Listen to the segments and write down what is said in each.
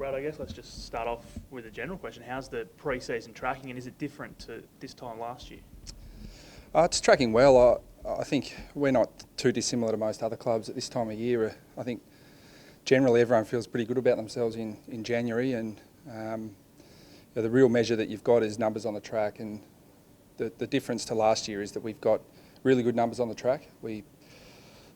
Brad, I guess let's just start off with a general question. How's the pre-season tracking, and is it different to this time last year? It's tracking well. I think we're not too dissimilar to most other clubs at this time of year. I think generally everyone feels pretty good about themselves in January, and the real measure that you've got is numbers on the track. And the difference to last year is that we've got really good numbers on the track. I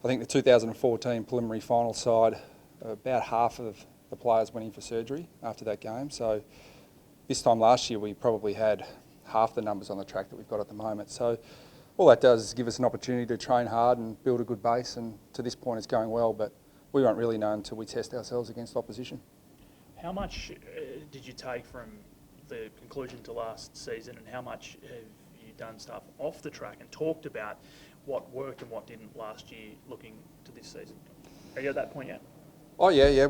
think the 2014 preliminary final side, about half of the players went in for surgery after that game. So this time last year we probably had half the numbers on the track that we've got at the moment. So all that does is give us an opportunity to train hard and build a good base, and to this point it's going well, but we won't really know until we test ourselves against opposition. How much did you take from the conclusion to last season, and how much have you done stuff off the track and talked about what worked and what didn't last year looking to this season? Are you at that point yet? Oh yeah.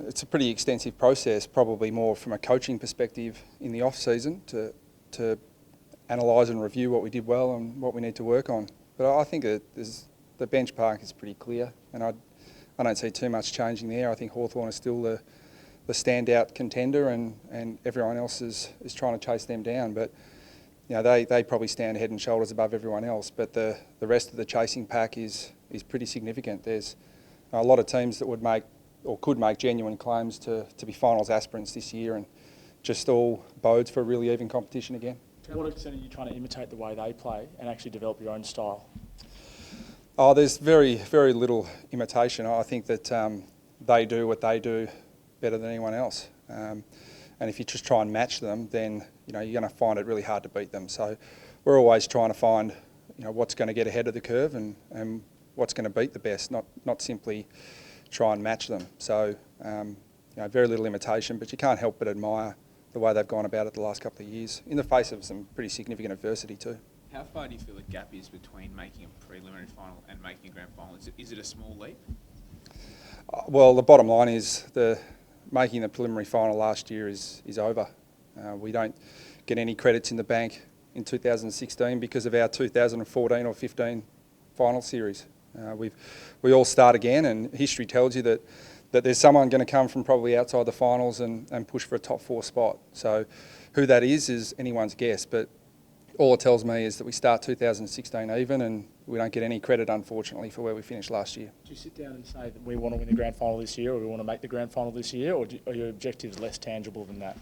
It's a pretty extensive process, probably more from a coaching perspective in the off season to analyse and review what we did well and what we need to work on. But I think that the benchmark is pretty clear, and I don't see too much changing there. I think Hawthorn is still the standout contender, and everyone else is trying to chase them down. But they probably stand head and shoulders above everyone else. But the rest of the chasing pack is pretty significant. There's a lot of teams that would make or could make genuine claims to be finals aspirants this year, and just all bodes for a really even competition again. To what extent are you trying to imitate the way they play and actually develop your own style? Oh, there's very, very little imitation. I think that they do what they do better than anyone else. And if you just try and match them, then you're going to find it really hard to beat them. So we're always trying to find what's going to get ahead of the curve and what's going to beat the best, not simply try and match them. So very little imitation, but you can't help but admire the way they've gone about it the last couple of years, in the face of some pretty significant adversity too. How far do you feel the gap is between making a preliminary final and making a grand final? Is it a small leap? Well, the bottom line is making the preliminary final last year is over. We don't get any credits in the bank in 2016 because of our 2014 or 15 final series. We all start again, and history tells you that there's someone going to come from probably outside the finals and push for a top 4 spot. So who that is anyone's guess, but all it tells me is that we start 2016 even, and we don't get any credit, unfortunately, for where we finished last year. Do you sit down and say that we want to win the grand final this year, or we want to make the grand final this year, or are your objectives less tangible than that?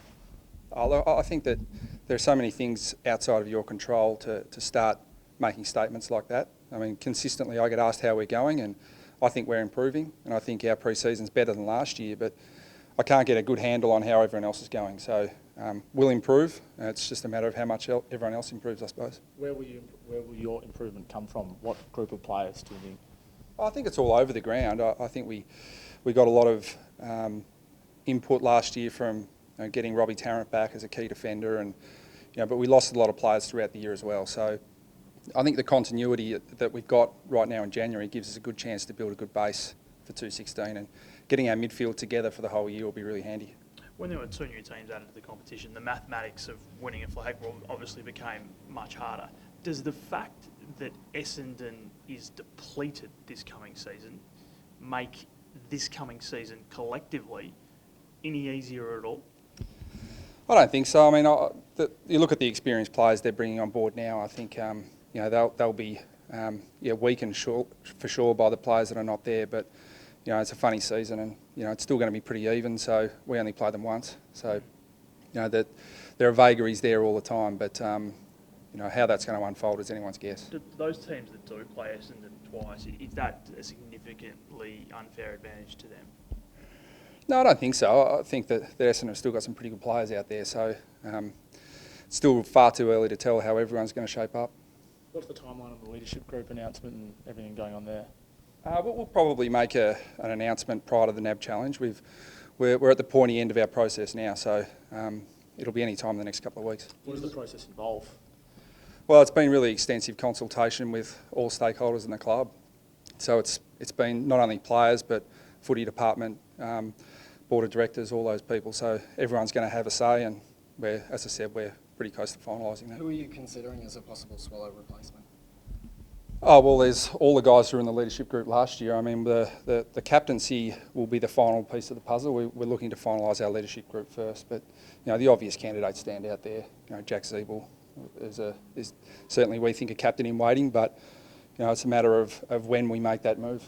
I think that there are so many things outside of your control to start making statements like that. I mean, consistently I get asked how we're going, and I think we're improving, and I think our pre-season's better than last year, but I can't get a good handle on how everyone else is going. So we'll improve. It's just a matter of how much everyone else improves, I suppose. Where will your improvement come from? What group of players do you think? I think it's all over the ground. I think we got a lot of input last year from getting Robbie Tarrant back as a key defender, and but we lost a lot of players throughout the year as well. So I think the continuity that we've got right now in January gives us a good chance to build a good base for 2016, and getting our midfield together for the whole year will be really handy. When there were 2 new teams added to the competition, the mathematics of winning a flag obviously became much harder. Does the fact that Essendon is depleted this coming season make this coming season collectively any easier at all? I don't think so. I mean, you look at the experienced players they're bringing on board now. I think they'll be weakened for sure by the players that are not there. But it's a funny season, and it's still going to be pretty even. So we only play them once. So that there are vagaries there all the time. But how that's going to unfold is anyone's guess. Those teams that do play Essendon twice, is that a significantly unfair advantage to them? No, I don't think so. I think that Essendon have still got some pretty good players out there. So it's still far too early to tell how everyone's going to shape up. What's the timeline of the leadership group announcement and everything going on there? We'll probably make an announcement prior to the NAB Challenge. We're at the pointy end of our process now, so it'll be any time in the next couple of weeks. What does the process involve? Well, it's been really extensive consultation with all stakeholders in the club. So it's been not only players but footy department, board of directors, all those people. So everyone's going to have a say, and as I said, we're pretty close to finalising that. Who are you considering as a possible Swallow replacement? Oh, well, there's all the guys who were in the leadership group last year. I mean, the captaincy will be the final piece of the puzzle. We're looking to finalise our leadership group first, but the obvious candidates stand out there. Jack Siebel is certainly, we think, a captain in waiting, but it's a matter of when we make that move.